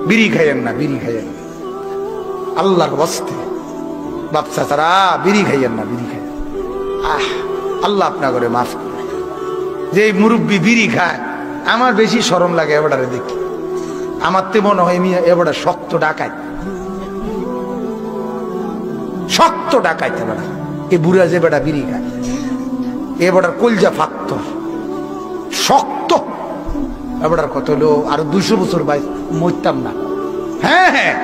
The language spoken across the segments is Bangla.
বিড়ি খাইয়েন না, বিড়ি খাইয়েন না, আল্লাহর ওয়াস্তে বাপ চাচারা বিড়ি খাইয়েন না, বিড়ি খাইয়েন। আল্লাহ আপনার করে মাফ করে। যে মুরব্বী বিড়ি খায় আমার বেশি শরম লাগে এবারে দেখি। আমার তো মনে হয় এবারে শক্ত ডাকায়, শক্ত ডাকাইতে বেড়া এ বুড়া যে বেটা বিড়ি খায় এবারে কলজা ফাত্তর শক্ত। এবারে কত হলো আর 200 বছর বাইশ মরতাম না। হ্যাঁ হ্যাঁ,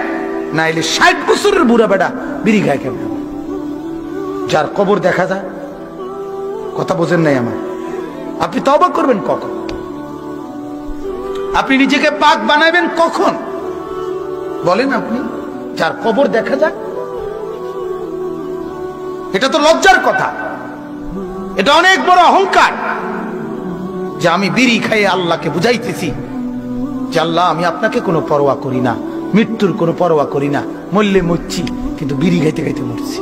না এলে 60 বছরের বুড়া বেটা বিড়ি খায় কেন? যার কবর দেখা যায়, কথা বোঝেন নাই আমার। আপনি তওবা করবেন কখন? আপনি নিজেকে পাক বানাবেন কখন বলেন? আপনি যার কবর দেখা যায়, এটা তো লজ্জার কথা, এটা অনেক বড় অহংকার যে আমি বিড়ি খাইয়ে আল্লাহকে বুঝাইতেছি যে আল্লাহ আমি আপনাকে কোনো পরোয়া করি না, মৃত্যুর কোনো পরোয়া করি না, মরলে মরছি কিন্তু বিড়ি খাইতে খাইতে মরছি।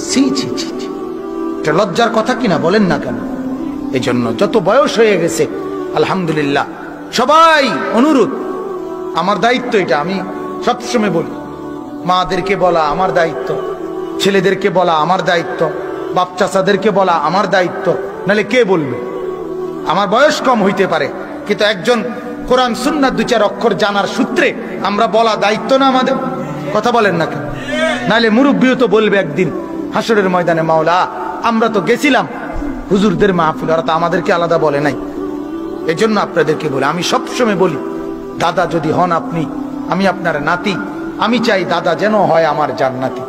ছি ছি ছি, এটা লজ্জার কথা কিনা বলেন না কেন? এই জন্য যত বয়স হয়ে গেছে আলহামদুলিল্লাহ, সবাই অনুরোধ, আমার দায়িত্ব এটা, আমি সবসময় বলি, মাদেরকে বলা আমার দায়িত্ব, ছেলেদেরকে বলা আমার দায়িত্ব, বাপ চাচাদেরকে বলা আমার দায়িত্ব, নাহলে কে বলবে? আমার বয়স কম হইতে পারে কিন্তু একজন কোরআন সুন্নাহ 2-4 অক্ষর জানার সূত্রে আমরা বলা দায়িত্ব না আমাদের? কথা বলেন না কেন? নাহলে মুরব্বিও তো বলবে একদিন হাসরের ময়দানে, মাওলা আমরা তো গেছিলাম হুজুরদের মাহফিল, ওরা তো আমাদেরকে আলাদা বলে নাই। এজন্য আপনাদেরকে বলি, আমি সবসময় বলি, দাদা যদি হন আপনি, আমি আপনার নাতি, আমি চাই দাদা যেন হয় আমার জান্নাতি,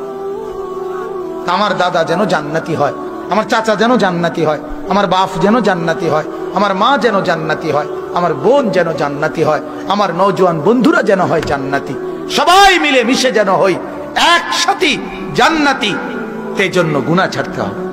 আমার দাদা যেন জান্নাতি হয়, আমার চাচা যেন জান্নাতি হয়, আমার বাপ যেন জান্নাতি হয়, আমার মা যেন জান্নাতি হয়, আমার বোন যেন জান্নাতি হয়, আমার নওজোয়ান বন্ধুরা যেন হয় জান্নাতি, সবাই মিলে মিশে যেন হই একসাথে জান্নাতি। সেই জন্য গুনাহ ছাড়তে হবে।